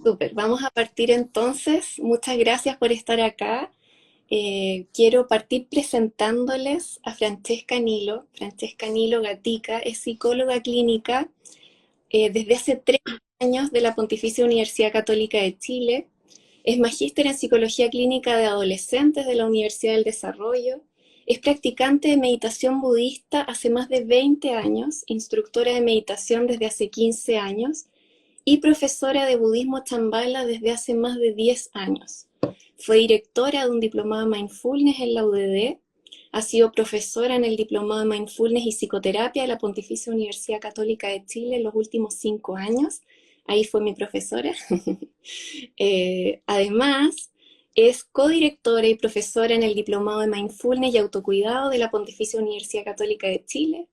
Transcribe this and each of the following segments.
Súper, vamos a partir entonces. Muchas gracias por estar acá. Quiero partir presentándoles a Francesca Nilo. Francesca Nilo Gatica es psicóloga clínica desde hace 3 años de la Pontificia Universidad Católica de Chile. Es magíster en psicología clínica de adolescentes de la Universidad del Desarrollo. Es practicante de meditación budista hace más de 20 años, instructora de meditación desde hace 15 años y profesora de budismo Shambhala desde hace más de 10 años. Fue directora de un diplomado de Mindfulness en la UDD, ha sido profesora en el diplomado de Mindfulness y Psicoterapia de la Pontificia Universidad Católica de Chile en los últimos 5 años. Ahí fue mi profesora. Además, es codirectora y profesora en el diplomado de Mindfulness y Autocuidado de la Pontificia Universidad Católica de Chile.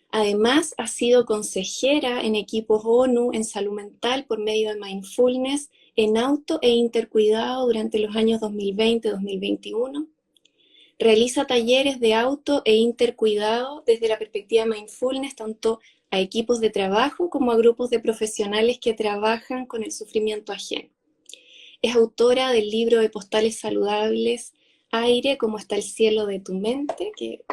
Además, ha sido consejera en equipos ONU en salud mental por medio de mindfulness en auto e intercuidado durante los años 2020-2021. Realiza talleres de auto e intercuidado desde la perspectiva de mindfulness, tanto a equipos de trabajo como a grupos de profesionales que trabajan con el sufrimiento ajeno. Es autora del libro de postales saludables, Aire, como está el cielo de tu mente, que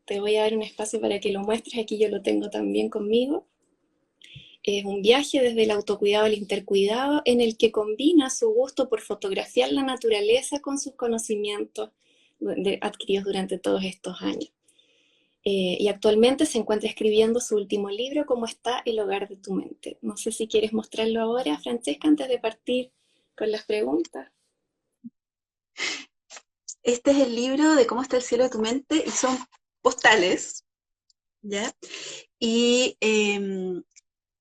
te voy a dar un espacio para que lo muestres, aquí yo lo tengo también conmigo. Es un viaje desde el autocuidado al intercuidado en el que combina su gusto por fotografiar la naturaleza con sus conocimientos adquiridos durante todos estos años. Y actualmente se encuentra escribiendo su último libro, ¿Cómo está el hogar de tu mente? No sé si quieres mostrarlo ahora, Francesca, antes de partir con las preguntas. Este es el libro de cómo está el cielo de tu mente y son postales, ¿ya? Y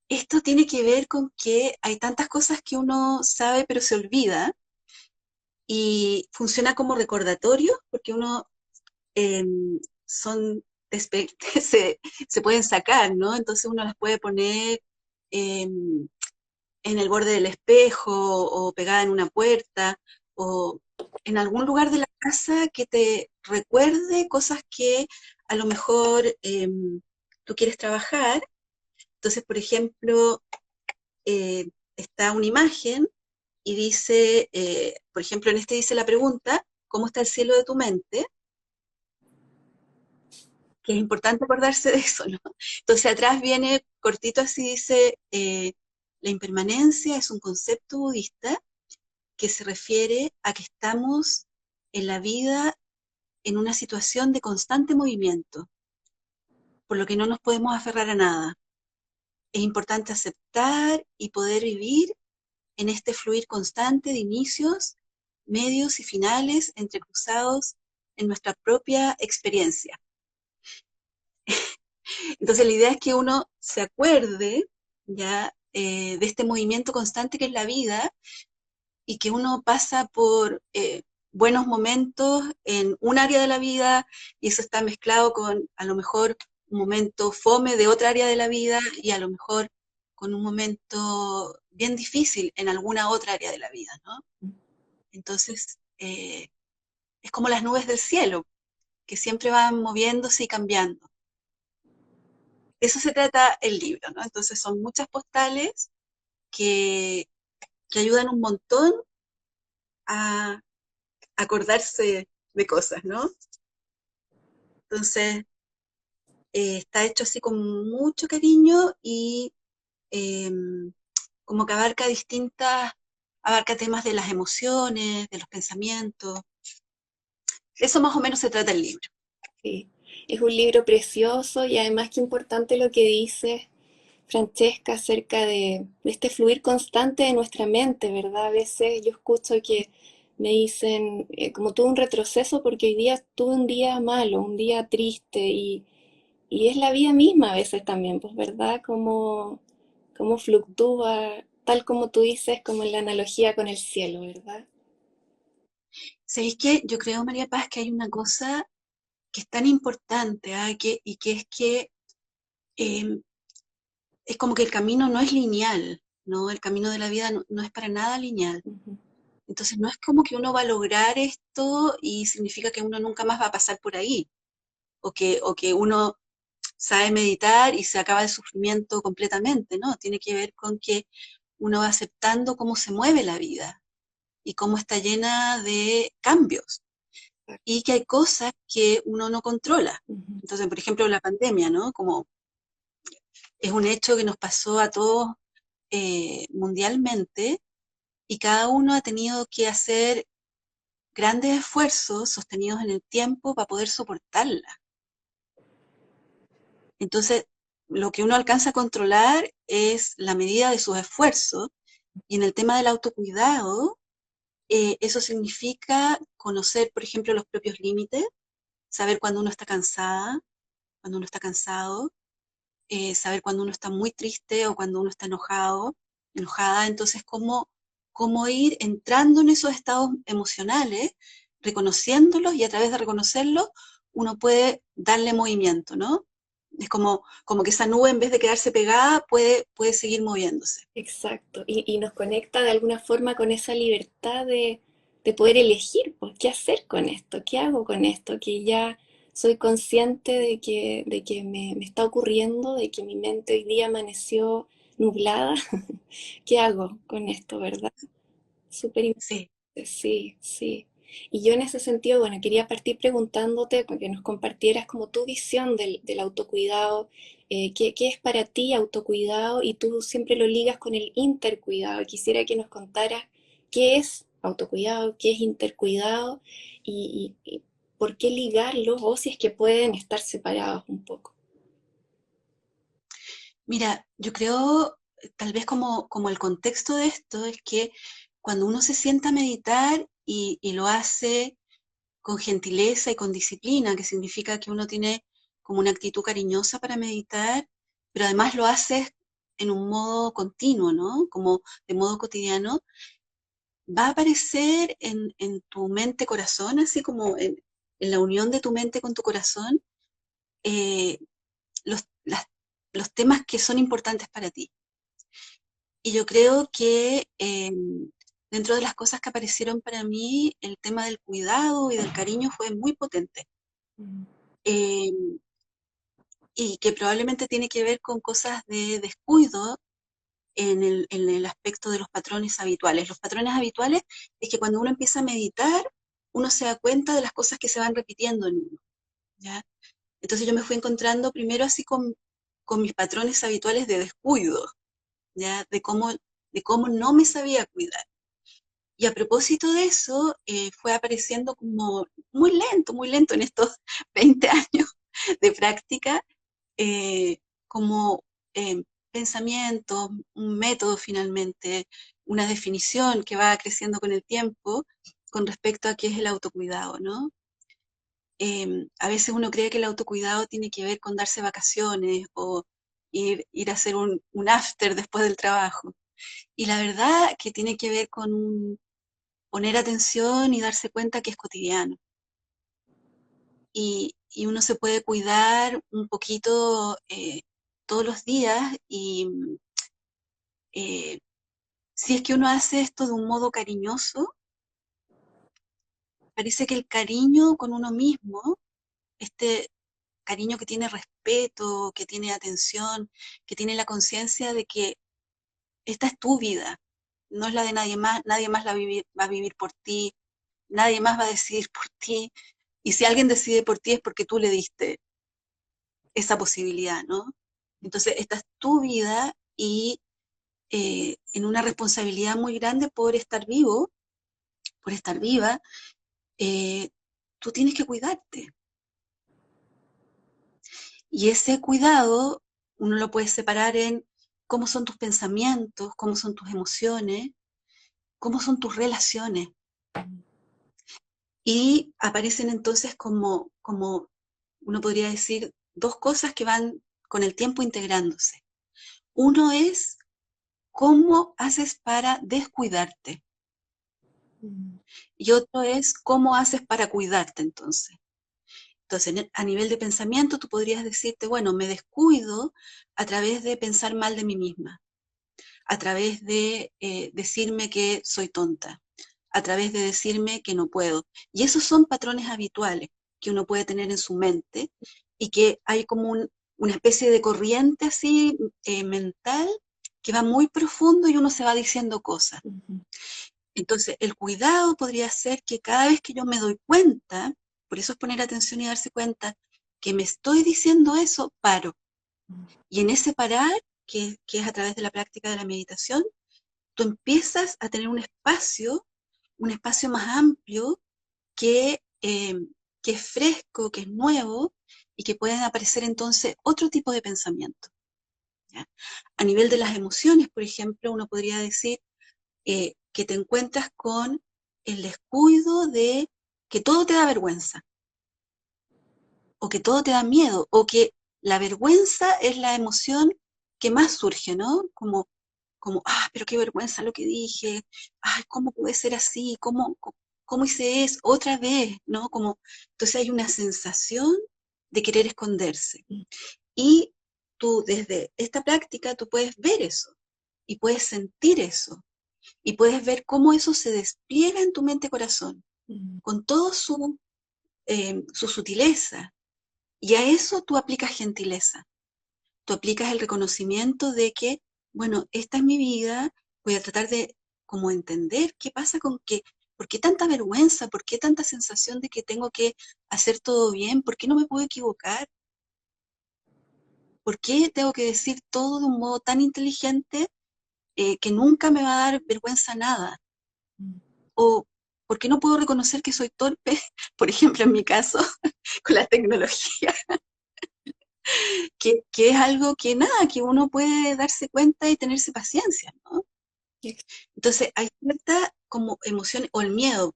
esto tiene que ver con que hay tantas cosas que uno sabe pero se olvida y funciona como recordatorio porque uno son se, se pueden sacar, ¿no? Entonces uno las puede poner en el borde del espejo o pegada en una puerta o en algún lugar de la casa que te recuerde cosas que a lo mejor tú quieres trabajar. Entonces, por ejemplo, está una imagen y dice, por ejemplo, en este dice la pregunta, ¿cómo está el cielo de tu mente? Que es importante acordarse de eso, ¿no? Entonces atrás viene cortito así, dice, la impermanencia es un concepto budista que se refiere a que estamos en la vida en una situación de constante movimiento, por lo que no nos podemos aferrar a nada. Es importante aceptar y poder vivir en este fluir constante de inicios, medios y finales entrecruzados en nuestra propia experiencia. Entonces la idea es que uno se acuerde ya de este movimiento constante que es la vida y que uno pasa por buenos momentos en un área de la vida y eso está mezclado con a lo mejor un momento fome de otra área de la vida y a lo mejor con un momento bien difícil en alguna otra área de la vida, ¿no? Entonces, es como las nubes del cielo, que siempre van moviéndose y cambiando. De eso se trata el libro, ¿no? Entonces son muchas postales que, que ayudan un montón a acordarse de cosas, ¿no? Entonces, está hecho así con mucho cariño y eh, como que abarca temas de las emociones, de los pensamientos. Eso más o menos se trata el libro. Sí. Es un libro precioso y además qué importante lo que dices, Francesca, acerca de este fluir constante de nuestra mente, ¿verdad? A veces yo escucho que me dicen, como tuve un retroceso porque hoy día tuve un día malo, un día triste y es la vida misma a veces también, pues, ¿verdad? Como fluctúa, tal como tú dices, como en la analogía con el cielo, ¿verdad? ¿Sabéis qué? Yo creo, María Paz, que hay una cosa que es tan importante, ¿ah? Y que es que eh, es como que el camino no es lineal, ¿no? El camino de la vida no es para nada lineal. Ujú. Entonces no es como que uno va a lograr esto y significa que uno nunca más va a pasar por ahí, o que uno sabe meditar y se acaba el sufrimiento completamente, ¿no? Tiene que ver con que uno va aceptando cómo se mueve la vida y cómo está llena de cambios y que hay cosas que uno no controla. Ujú. Entonces, por ejemplo, la pandemia, ¿no? Como es un hecho que nos pasó a todos mundialmente y cada uno ha tenido que hacer grandes esfuerzos sostenidos en el tiempo para poder soportarla. Entonces, lo que uno alcanza a controlar es la medida de sus esfuerzos y en el tema del autocuidado, eso significa conocer, por ejemplo, los propios límites, saber cuando uno está cansada, cuando uno está cansado, saber cuando uno está muy triste o cuando uno está enojado, enojada. Entonces, cómo ir entrando en esos estados emocionales, reconociéndolos y a través de reconocerlos, uno puede darle movimiento, ¿no? Es como que esa nube en vez de quedarse pegada puede seguir moviéndose. Exacto, y nos conecta de alguna forma con esa libertad de poder elegir, pues, qué hacer con esto, qué hago con esto, que ya soy consciente de que me está ocurriendo, de que mi mente hoy día amaneció nublada. ¿Qué hago con esto, verdad? Súper Sí. importante, sí, sí. Y yo en ese sentido, bueno, quería partir preguntándote, que nos compartieras como tu visión del autocuidado, qué es para ti autocuidado y tú siempre lo ligas con el intercuidado. Quisiera que nos contaras qué es autocuidado, qué es intercuidado y por qué ligarlos o si es que pueden estar separados un poco. Mira, yo creo, tal vez como el contexto de esto es que cuando uno se sienta a meditar y lo hace con gentileza y con disciplina, que significa que uno tiene como una actitud cariñosa para meditar, pero además lo haces en un modo continuo, ¿no? Como de modo cotidiano, va a aparecer en tu mente-corazón, así como en la unión de tu mente con tu corazón, eh, los, las- los temas que son importantes para ti. Y yo creo que dentro de las cosas que aparecieron para mí, el tema del cuidado y del cariño fue muy potente. Mm. Eh, y que probablemente tiene que ver con cosas de descuido en el aspecto de los patrones habituales. Los patrones habituales es que cuando uno empieza a meditar, uno se da cuenta de las cosas que se van repitiendo en uno, ¿ya? Entonces yo me fui encontrando primero así con mis patrones habituales de descuido, ¿ya? De cómo no me sabía cuidar. Y a propósito de eso, fue apareciendo como muy lento en estos 20 años de práctica, eh, como pensamiento, un método finalmente, una definición que va creciendo con el tiempo con respecto a qué es el autocuidado, ¿no? A veces uno cree que el autocuidado tiene que ver con darse vacaciones o ir a hacer un after después del trabajo. Y la verdad que tiene que ver con poner atención y darse cuenta que es cotidiano. Y uno se puede cuidar un poquito todos los días y eh, si es que uno hace esto de un modo cariñoso, parece que el cariño con uno mismo, este cariño que tiene respeto, que tiene atención, que tiene la conciencia de que esta es tu vida, no es la de nadie más va a vivir por ti, nadie más va a decidir por ti, y si alguien decide por ti es porque tú le diste esa posibilidad, ¿no? Entonces, esta es tu vida y en una responsabilidad muy grande por estar vivo, por estar viva, eh, tú tienes que cuidarte. Y ese cuidado uno lo puede separar en cómo son tus pensamientos, cómo son tus emociones, cómo son tus relaciones. Y aparecen entonces como uno podría decir, dos cosas que van con el tiempo integrándose. Uno es cómo haces para descuidarte Mm. y otro es cómo haces para cuidarte entonces. Entonces, a nivel de pensamiento, tú podrías decirte, bueno, me descuido a través de pensar mal de mí misma, a través de decirme que soy tonta, a través de decirme que no puedo. Y esos son patrones habituales que uno puede tener en su mente y que hay como una especie de corriente así mental que va muy profundo y uno se va diciendo cosas. Ujú. Entonces, el cuidado podría ser que cada vez que yo me doy cuenta, por eso es poner atención y darse cuenta que me estoy diciendo eso, paro. Y en ese parar, que es a través de la práctica de la meditación, tú empiezas a tener un espacio más amplio que es fresco, que es nuevo y que pueden aparecer entonces otro tipo de pensamiento. ¿Ya? A nivel de las emociones, por ejemplo, uno podría decir que te encuentras con el descuido de que todo te da vergüenza, o que todo te da miedo, o que la vergüenza es la emoción que más surge, ¿no? Pero qué vergüenza lo que dije, ay, ¿cómo puede ser así? ¿Cómo hice eso? Otra vez, ¿no? Entonces hay una sensación de querer esconderse. Y tú desde esta práctica, tú puedes ver eso, y puedes sentir eso, y puedes ver cómo eso se despliega en tu mente-corazón, con todo su sutileza. Y a eso tú aplicas gentileza, tú aplicas el reconocimiento de que, bueno, esta es mi vida, voy a tratar de como entender qué pasa por qué tanta vergüenza, por qué tanta sensación de que tengo que hacer todo bien, por qué no me puedo equivocar, por qué tengo que decir todo de un modo tan inteligente que nunca me va a dar vergüenza nada. O ¿por qué no puedo reconocer que soy torpe? Por ejemplo, en mi caso, con la tecnología, que es algo que nada, que uno puede darse cuenta y tenerse paciencia, ¿no? Entonces, hay cierta como emoción, o el miedo,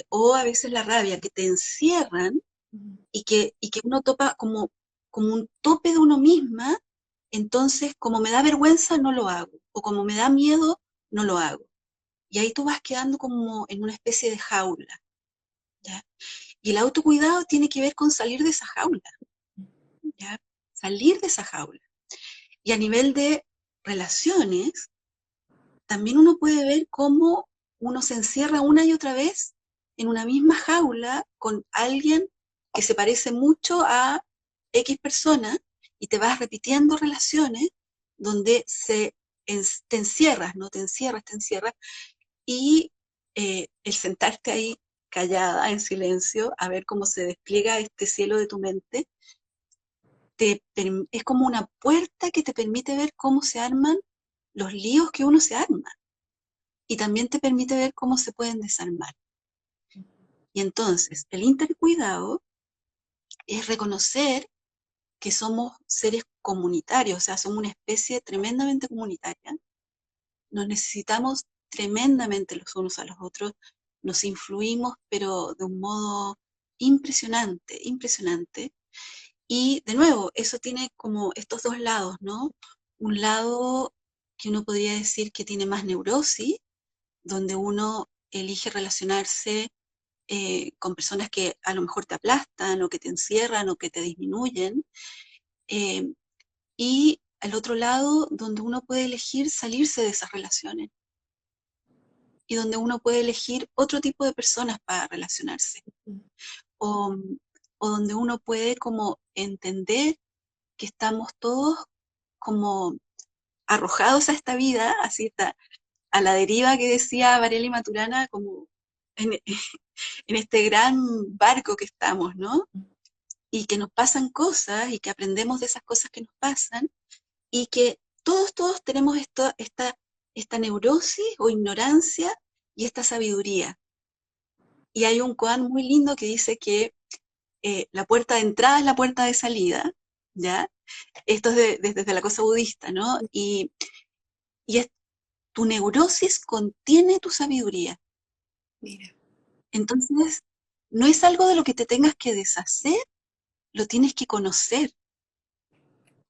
o a veces la rabia, que te encierran y que uno topa como un tope de uno misma, entonces, como me da vergüenza, no lo hago, o como me da miedo, no lo hago. Y ahí tú vas quedando como en una especie de jaula, ¿ya? Y el autocuidado tiene que ver con salir de esa jaula, ¿ya? Salir de esa jaula. Y a nivel de relaciones, también uno puede ver cómo uno se encierra una y otra vez en una misma jaula con alguien que se parece mucho a X persona y te vas repitiendo relaciones donde te encierras, ¿no? Te encierras y el sentarte ahí callada, en silencio, a ver cómo se despliega este cielo de tu mente, es como una puerta que te permite ver cómo se arman los líos que uno se arma y también te permite ver cómo se pueden desarmar. Y entonces, el intercuidado es reconocer que somos seres comunitarios, o sea, somos una especie tremendamente comunitaria, nos necesitamos tremendamente los unos a los otros, nos influimos, pero de un modo impresionante, impresionante. Y de nuevo, eso tiene como estos dos lados, ¿no? Un lado que uno podría decir que tiene más neurosis, donde uno elige relacionarse con personas que a lo mejor te aplastan o que te encierran o que te disminuyen. eh, y al otro lado, donde uno puede elegir salirse de esas relaciones y donde uno puede elegir otro tipo de personas para relacionarse. O, o donde uno puede como entender que estamos todos como arrojados a esta vida, así está, a la deriva que decía Varela y Maturana, como en, en este gran barco que estamos, ¿no? Y que nos pasan cosas y que aprendemos de esas cosas que nos pasan y que todos tenemos esta neurosis o ignorancia y esta sabiduría. Y hay un koan muy lindo que dice que la puerta de entrada es la puerta de salida, ¿ya? Esto es desde la cosa budista, ¿no? Y es, tu neurosis contiene tu sabiduría. Mira. Entonces, no es algo de lo que te tengas que deshacer, lo tienes que conocer,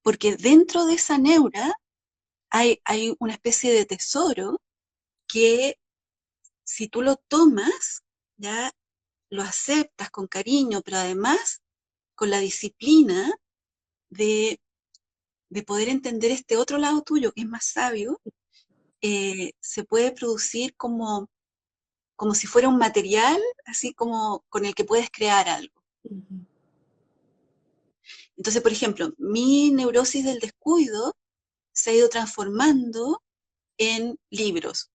porque dentro de esa neura hay una especie de tesoro que si tú lo tomas, ya lo aceptas con cariño, pero además con la disciplina de, de poder entender este otro lado tuyo que es más sabio, se puede producir como si fuera un material, así como con el que puedes crear algo. Entonces, por ejemplo, mi neurosis del descuido se ha ido transformando en libros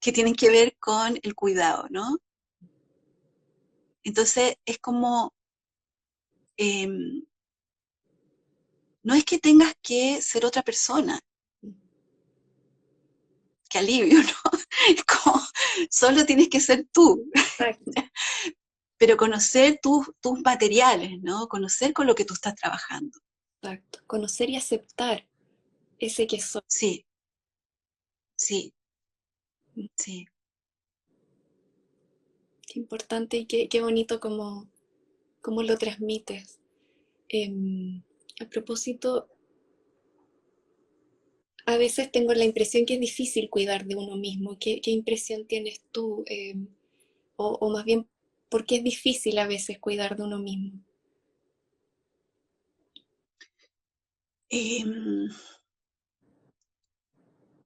que tienen que ver con el cuidado, ¿no? Entonces es como, eh, no es que tengas que ser otra persona, que alivio, ¿no? Es como, solo tienes que ser tú, Exacto, pero conocer tus materiales, ¿no? Conocer con lo que tú estás trabajando. exacto. Conocer y aceptar ese que soy. Sí, sí, sí. Qué importante y qué bonito como lo transmites. Em, a propósito, a veces tengo la impresión que es difícil cuidar de uno mismo. ¿Qué impresión tienes tú? O más bien, ¿por qué es difícil a veces cuidar de uno mismo? Eh,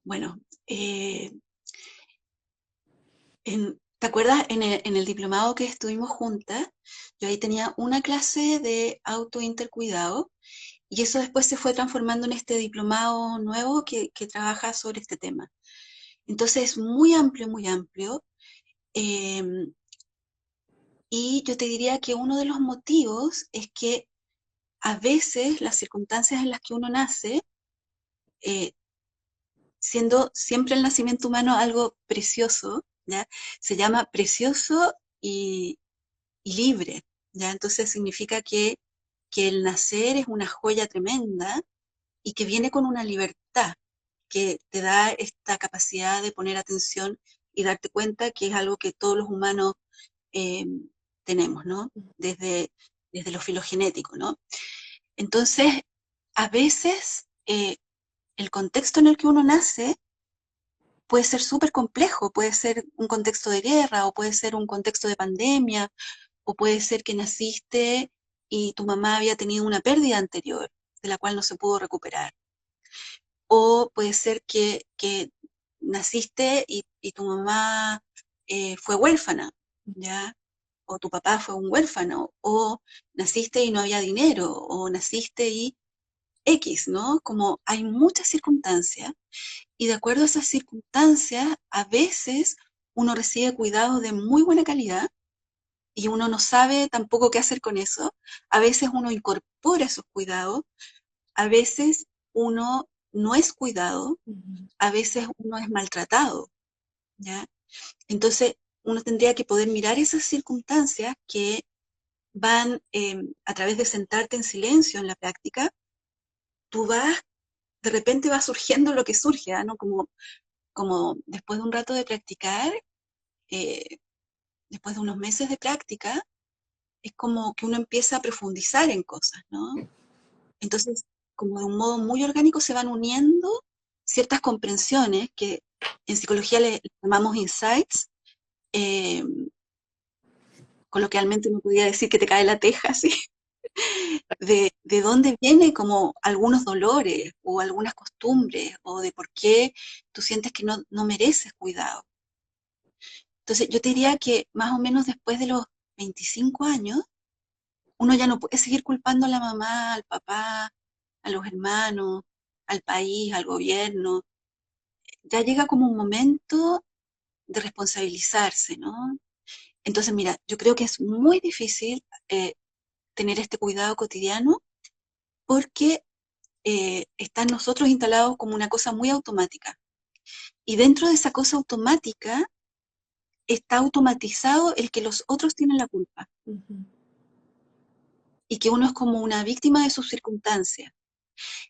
bueno, eh, ¿te acuerdas en el diplomado que estuvimos juntas? Yo ahí tenía una clase de autointercuidado y eso después se fue transformando en este diplomado nuevo que trabaja sobre este tema. Entonces es muy amplio, muy amplio. eh, y yo te diría que uno de los motivos es que a veces las circunstancias en las que uno nace, eh, siendo siempre el nacimiento humano algo precioso, ¿ya? Se llama precioso y libre, ¿ya? Entonces significa que el nacer es una joya tremenda y que viene con una libertad que te da esta capacidad de poner atención y darte cuenta que es algo que todos los humanos eh, tenemos, ¿no? Desde lo filogenético, ¿no? Entonces, a veces el contexto en el que uno nace puede ser súper complejo, puede ser un contexto de guerra o puede ser un contexto de pandemia o puede ser que naciste y tu mamá había tenido una pérdida anterior de la cual no se pudo recuperar. O puede ser que naciste y tu mamá fue huérfana, ¿ya? O tu papá fue un huérfano, o naciste y no había dinero, o naciste y X, ¿no? Como hay muchas circunstancias y de acuerdo a esas circunstancias, a veces uno recibe cuidados de muy buena calidad y uno no sabe tampoco qué hacer con eso. A veces uno incorpora esos cuidados, a veces uno no es cuidado, Ujú. a veces uno es maltratado, ¿ya? Entonces, uno tendría que poder mirar esas circunstancias que van a través de sentarte en silencio en la práctica, tú vas, de repente va surgiendo lo que surge, ¿no? Como después de un rato de practicar, eh, después de unos meses de práctica, es como que uno empieza a profundizar en cosas, ¿no? Entonces, como de un modo muy orgánico se van uniendo ciertas comprensiones que en psicología le llamamos insights, eh, coloquialmente uno podría decir que te cae la teja, ¿sí? De dónde vienen como algunos dolores o algunas costumbres o de por qué tú sientes que no mereces cuidado. Entonces, yo te diría que más o menos después de los 25 años, uno ya no puede seguir culpando a la mamá, al papá, a los hermanos, al país, al gobierno. Ya llega como un momento de responsabilizarse, ¿no? Entonces, mira, yo creo que es muy difícil tener este cuidado cotidiano porque está en nosotros instalado como una cosa muy automática. Y dentro de esa cosa automática está automatizado el que los otros tienen la culpa Ujú, y que uno es como una víctima de sus circunstancias.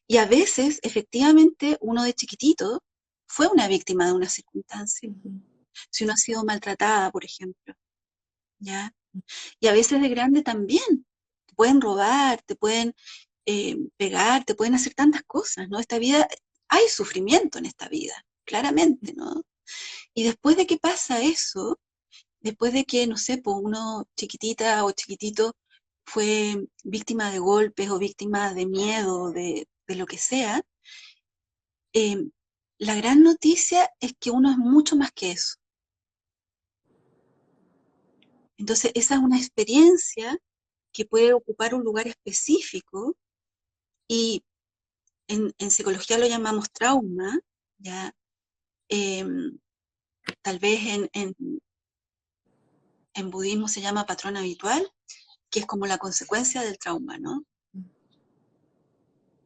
Y a veces, efectivamente, uno de chiquitito fue una víctima de una circunstancia. ujú. Si uno ha sido maltratada, por ejemplo, ¿ya? Y a veces de grande también. Te pueden robar, te pueden pegar, te pueden hacer tantas cosas, ¿no? Esta vida, hay sufrimiento en esta vida, claramente, ¿no? Y después de que pasa eso, después de que, no sé, pues uno chiquitita o chiquitito fue víctima de golpes o víctima de miedo, de lo que sea, eh, la gran noticia es que uno es mucho más que eso. Entonces, esa es una experiencia que puede ocupar un lugar específico y en psicología lo llamamos trauma, ¿ya? Tal vez en budismo se llama patrón habitual, que es como la consecuencia del trauma, ¿no?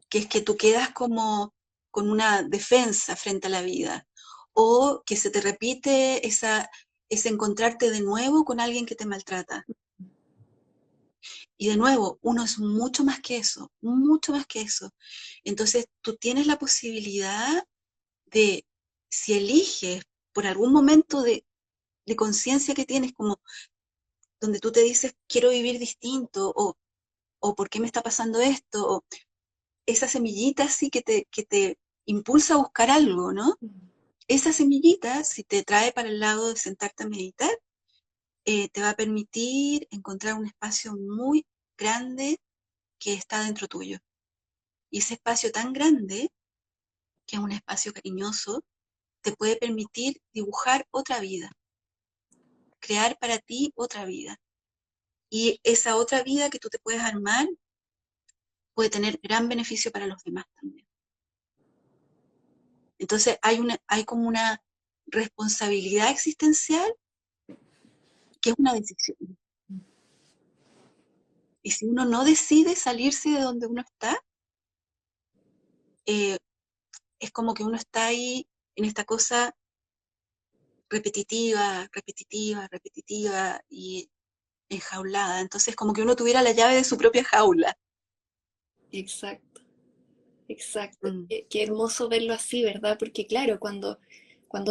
Que es que tú quedas como con una defensa frente a la vida, o que se te repite ese encontrarte de nuevo con alguien que te maltrata. Y de nuevo, uno es mucho más que eso, mucho más que eso. Entonces, tú tienes la posibilidad de, si eliges por algún momento de conciencia que tienes, como donde tú te dices, quiero vivir distinto, o por qué me está pasando esto, o esa semillita así que te impulsa a buscar algo, ¿no? Esa semillita, si te trae para el lado de sentarte a meditar, te va a permitir encontrar un espacio muy grande que está dentro tuyo. Y ese espacio tan grande, que es un espacio cariñoso, te puede permitir dibujar otra vida, crear para ti otra vida. Y esa otra vida que tú te puedes armar puede tener gran beneficio para los demás también. Entonces hay como una responsabilidad existencial que es una decisión. Y si uno no decide salirse de donde uno está, eh, es como que uno está ahí en esta cosa repetitiva, repetitiva, repetitiva y enjaulada. Entonces, como que uno tuviera la llave de su propia jaula. Exacto, exacto. Mm, Qué hermoso verlo así, ¿verdad? Porque claro, cuando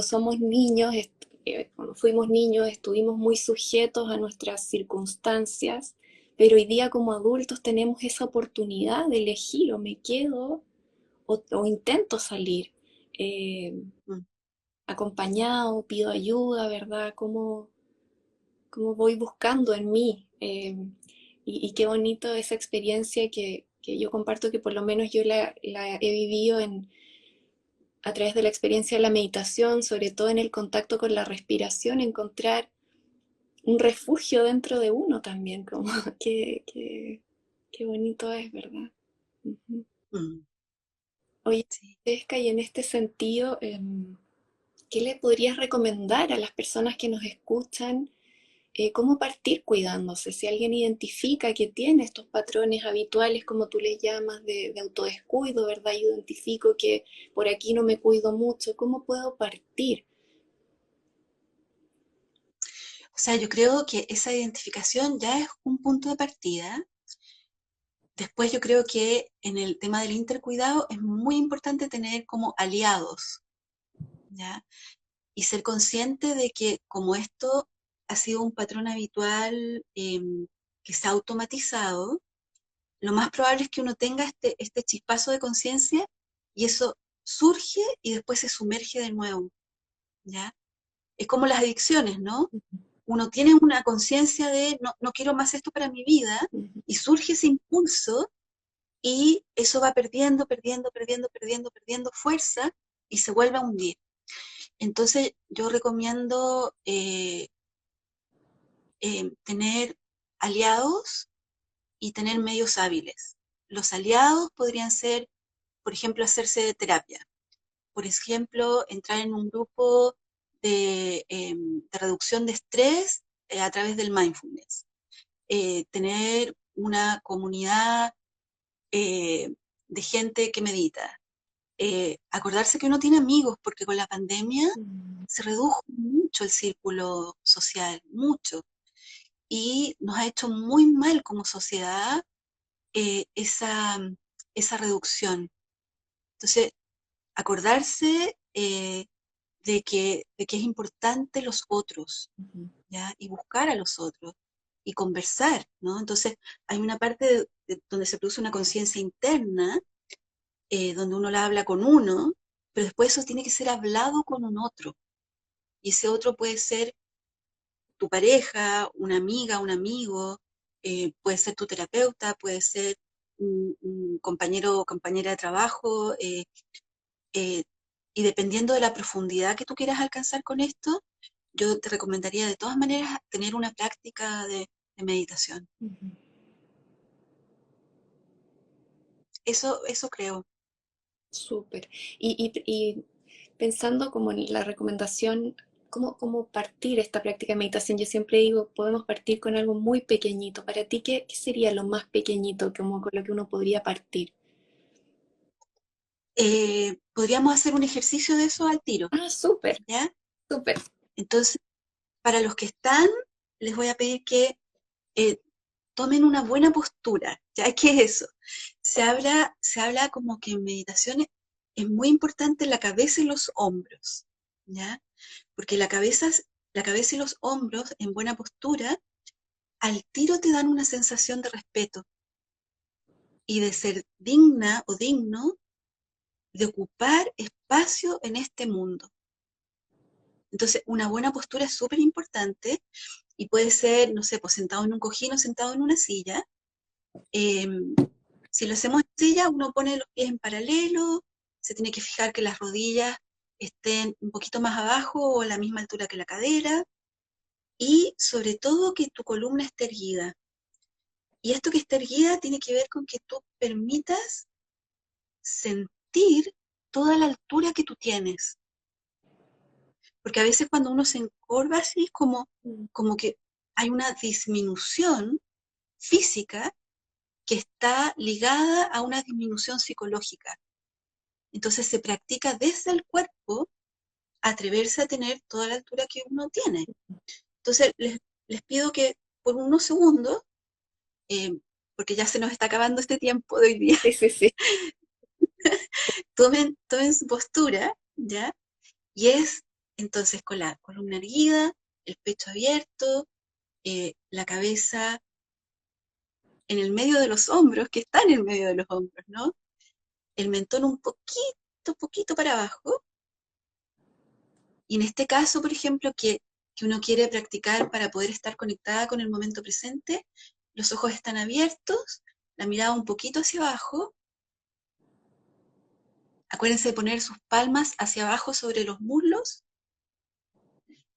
somos niños, cuando fuimos niños, estuvimos muy sujetos a nuestras circunstancias, pero hoy día como adultos tenemos esa oportunidad de elegir o me quedo o intento salir mm. acompañado, pido ayuda, ¿verdad? ¿Cómo voy buscando en mí? Y qué bonito esa experiencia que yo comparto, que por lo menos yo la he vivido a través de la experiencia de la meditación, sobre todo en el contacto con la respiración, encontrar un refugio dentro de uno también, como qué bonito es, ¿verdad? Ujú. Mm, Oye, sí. Esca, y en este sentido, ¿qué le podrías recomendar a las personas que nos escuchan? ¿Cómo partir cuidándose? Si alguien identifica que tiene estos patrones habituales, como tú les llamas, de autodescuido, ¿verdad? Yo identifico que por aquí no me cuido mucho, ¿cómo puedo partir? O sea, yo creo que esa identificación ya es un punto de partida. Después yo creo que en el tema del intercuidado es muy importante tener como aliados, ¿ya? Y ser consciente de que como esto ha sido un patrón habitual que se ha automatizado, lo más probable es que uno tenga este chispazo de conciencia y eso surge y después se sumerge de nuevo, ¿ya? Es como las adicciones, ¿no? Uno tiene una conciencia de no quiero más esto para mi vida Ujú, y surge ese impulso y eso va perdiendo, perdiendo, perdiendo, perdiendo, perdiendo fuerza y se vuelve a hundir. Entonces yo recomiendo tener aliados y tener medios hábiles. Los aliados podrían ser, por ejemplo, hacerse de terapia. Por ejemplo, entrar en un grupo de reducción de estrés a través del mindfulness. Tener una comunidad de gente que medita. Acordarse que uno tiene amigos, porque con la pandemia mm, se redujo mucho el círculo social, mucho. Y nos ha hecho muy mal como sociedad eh, esa, esa reducción. Entonces, acordarse de que es importante los otros, ujú, ¿ya? Y buscar a los otros y conversar, ¿no? Entonces, hay una parte donde se produce una conciencia interna, donde uno la habla con uno, pero después eso tiene que ser hablado con un otro. Y ese otro puede ser tu pareja, una amiga, un amigo, puede ser tu terapeuta, puede ser un compañero o compañera de trabajo, eh, y dependiendo de la profundidad que tú quieras alcanzar con esto, yo te recomendaría de todas maneras tener una práctica de meditación. ujú. Eso creo. Súper. Y pensando como en la recomendación, ¿cómo partir esta práctica de meditación? Yo siempre digo, podemos partir con algo muy pequeñito. Para ti, ¿qué sería lo más pequeñito como con lo que uno podría partir? Podríamos hacer un ejercicio de eso al tiro, Ah, súper, ¿ya? súper. Entonces, para los que están, les voy a pedir que eh, tomen una buena postura, ¿ya? ¿Qué es eso? Se habla como que en meditación es muy importante la cabeza y los hombros, ¿ya? Porque la cabeza y los hombros en buena postura, al tiro te dan una sensación de respeto y de ser digna o digno de ocupar espacio en este mundo. Entonces, una buena postura es súper importante y puede ser, no sé, pues sentado en un cojín o sentado en una silla. Eh, si lo hacemos en silla, uno pone los pies en paralelo, se tiene que fijar que las rodillas estén un poquito más abajo o a la misma altura que la cadera y sobre todo que tu columna esté erguida. Y esto que esté erguida tiene que ver con que tú permitas sentir toda la altura que tú tienes. Porque a veces cuando uno se encorva así, Mm. como que hay una disminución física que está ligada a una disminución psicológica. Entonces se practica desde el cuerpo atreverse a tener toda la altura que uno tiene. Entonces les pido que por unos segundos, eh, porque ya se nos está acabando este tiempo de hoy día, Sí, sí, sí. tomen su postura, ¿ya? Y es entonces con la columna erguida, el pecho abierto, la cabeza en el medio de los hombros, que está en el medio de los hombros, ¿no? El mentón un poquito para abajo. Y en este caso, por ejemplo, que uno quiere practicar para poder estar conectada con el momento presente, los ojos están abiertos, la mirada un poquito hacia abajo. Acuérdense de poner sus palmas hacia abajo sobre los muslos.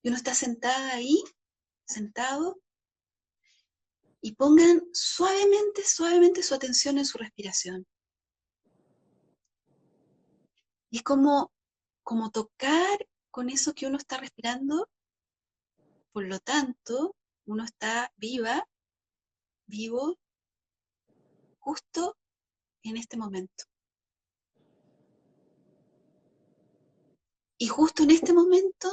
Y uno está sentada ahí, sentado, y pongan suavemente, suavemente su atención en su respiración. Y es como tocar con eso que uno está respirando, por lo tanto, uno está vivo, justo en este momento. Y justo en este momento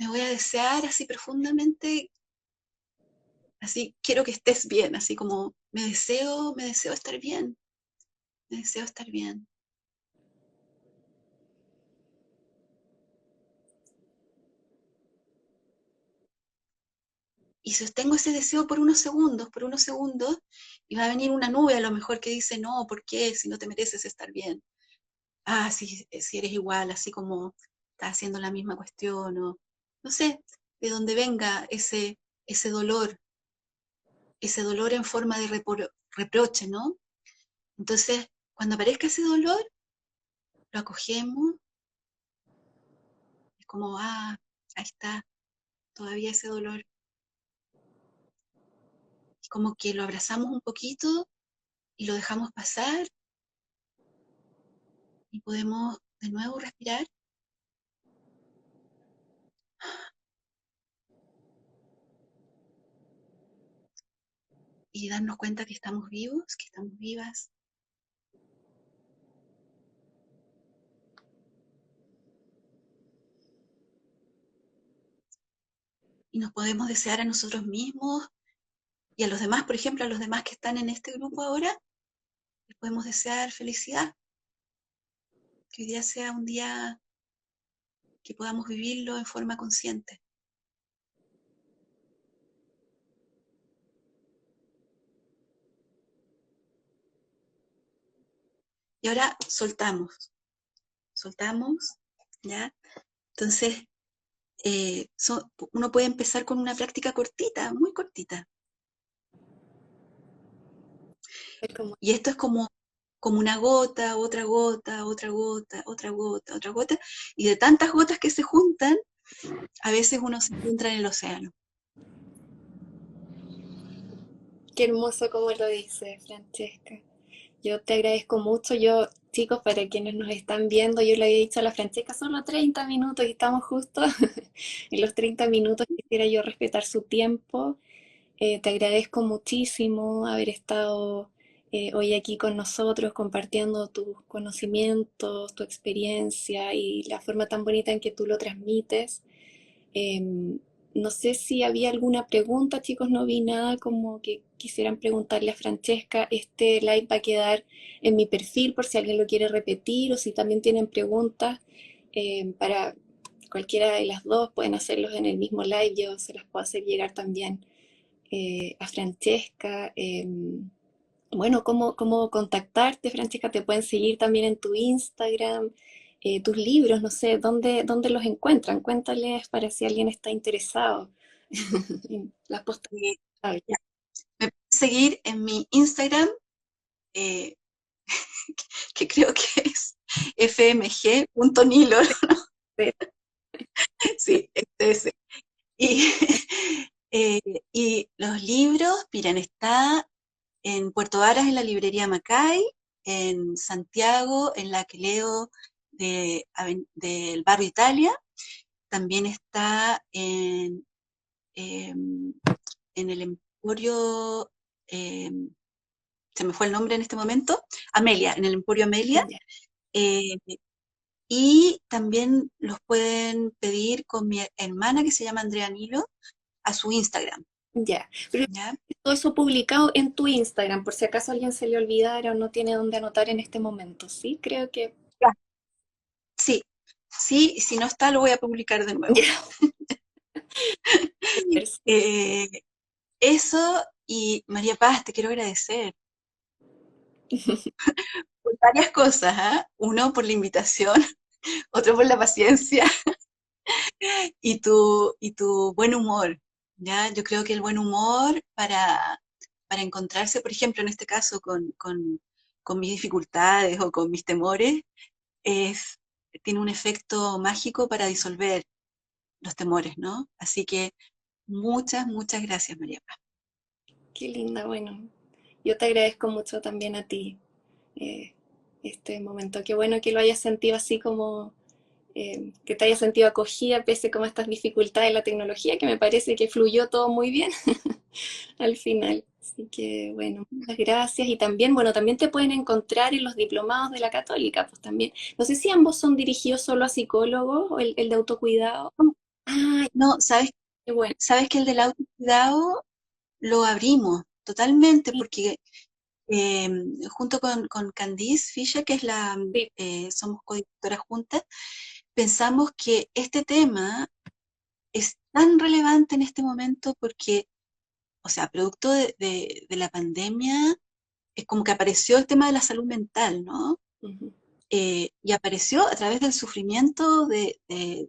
me voy a desear así profundamente, así quiero que estés bien, así como me deseo estar bien, me deseo estar bien. Y sostengo ese deseo por unos segundos, y va a venir una nube a lo mejor que dice, no, ¿por qué? Si no te mereces estar bien. Ah, si eres igual, así como estás haciendo la misma cuestión, o no sé, de dónde venga ese dolor, ese dolor en forma de reproche, ¿no? Entonces, cuando aparezca ese dolor, lo acogemos, es como, ahí está, todavía ese dolor. Y como que lo abrazamos un poquito y lo dejamos pasar y podemos de nuevo respirar y darnos cuenta que estamos vivos, que estamos vivas. Y nos podemos desear a nosotros mismos y a los demás, por ejemplo, a los demás que están en este grupo ahora, les podemos desear felicidad, que hoy día sea un día que podamos vivirlo en forma consciente. Y ahora soltamos, ¿ya? Entonces, uno puede empezar con una práctica cortita, muy cortita. Es como, Y esto es como una gota, otra gota, otra gota, otra gota, otra gota. Y de tantas gotas que se juntan, a veces uno se encuentra en el océano. qué hermoso como lo dice, Francesca. Yo te agradezco mucho. Yo Chicos, para quienes nos están viendo, yo le había dicho a la Francesca, solo 30 minutos y estamos justo en los 30 minutos. Quisiera yo respetar su tiempo. Te agradezco muchísimo haber estado hoy aquí con nosotros compartiendo tus conocimientos, tu experiencia y la forma tan bonita en que tú lo transmites. No sé si había alguna pregunta, chicos, no vi nada como que quisieran preguntarle a Francesca. Este live va a quedar en mi perfil por si alguien lo quiere repetir o si también tienen preguntas para cualquiera de las dos, pueden hacerlos en el mismo live, yo se las puedo hacer llegar también a Francesca. Bueno, ¿cómo contactarte, Francesca? Te pueden seguir también en tu Instagram, tus libros, no sé, ¿dónde los encuentran? Cuéntales para si alguien está interesado en las Eh, postales. ya, me puedes seguir en mi Instagram, eh, que creo que es fmg.nilo, sí, este es. Y, eh, y los libros, miren, está en Puerto Varas, en la librería Macay, en Santiago, en la que leo del barrio Italia, también está en el Emporio, eh, se me fue el nombre en este momento, Amelia, en el Emporio Amelia, Ya, eh, y también los pueden pedir con mi hermana que se llama Andrea Nilo a su Instagram, ya. Pero ¿ya? todo eso publicado en tu Instagram, por si acaso a alguien se le olvidara o no tiene dónde anotar en este momento, ¿sí? Creo que... Ya. Sí, sí, y si no está lo voy a publicar de nuevo. Ya, súper. Eh, Eso, y María Paz, te quiero agradecer por varias cosas, ¿ah? Uno, por la invitación, otro por la paciencia y tu buen humor, ¿ya? Yo creo que el buen humor para encontrarse, por ejemplo, en este caso, con mis dificultades o con mis temores, es, tiene un efecto mágico para disolver los temores, ¿no? Así que muchas, muchas gracias, María Paz. Qué linda, bueno. Yo te agradezco mucho también a ti eh, este momento. Qué bueno que lo hayas sentido así como, que te hayas sentido acogida pese como a estas dificultades de la tecnología, que me parece que fluyó todo muy bien al final. Así que bueno, muchas gracias. Y también, bueno, también te pueden encontrar en los diplomados de la Católica, pues también. No sé si ambos son dirigidos solo a psicólogos o el de autocuidado. Ah, No, ¿sabes? qué bueno. Sabes que el del autocuidado lo abrimos totalmente Sí, porque eh, junto con Candice Fisher, que es sí. somos codirectoras juntas, pensamos que este tema es tan relevante en este momento porque, o sea, producto de la pandemia, es como que apareció el tema de la salud mental, ¿no? Ujú, Y apareció a través del sufrimiento de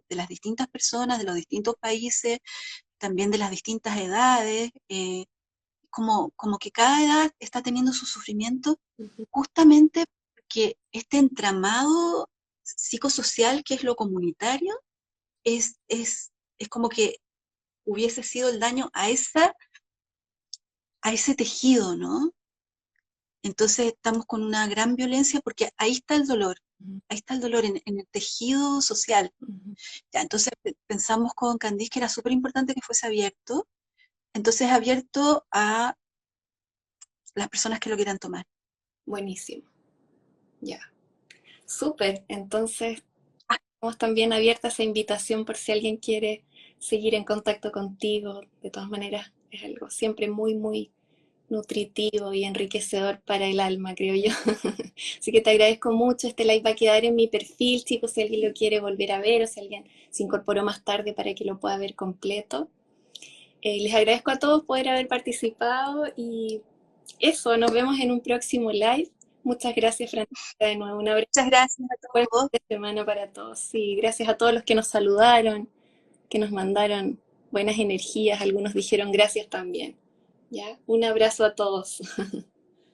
las distintas personas, de los distintos países, también de las distintas edades, como que cada edad está teniendo su sufrimiento ujú, justamente porque este entramado psicosocial que es lo comunitario es como que hubiese sido el daño a ese tejido, ¿no? Entonces estamos con una gran violencia porque ujú, ahí está el dolor en el tejido social. ujú. Ya, entonces pensamos con Candice que era súper importante que fuese abierto, entonces abierto a las personas que lo quieran tomar. Buenísimo. Ya. Súper. Entonces, Ah, estamos también abiertas a esa invitación por si alguien quiere seguir en contacto contigo. De todas maneras, es algo siempre muy, muy nutritivo y enriquecedor para el alma, creo yo. Así que te agradezco mucho. Este live va a quedar en mi perfil, chicos, si alguien lo quiere volver a ver o si alguien se incorporó más tarde para que lo pueda ver completo. Les agradezco a todos por haber participado y eso, nos vemos en un próximo live. Muchas gracias, Francisca, de nuevo. Un abrazo. muchas gracias a Buen fin todos. de semana para todos. Sí, gracias a todos los que nos saludaron, que nos mandaron buenas energías. Algunos dijeron gracias también. ¿Ya? Un abrazo a todos.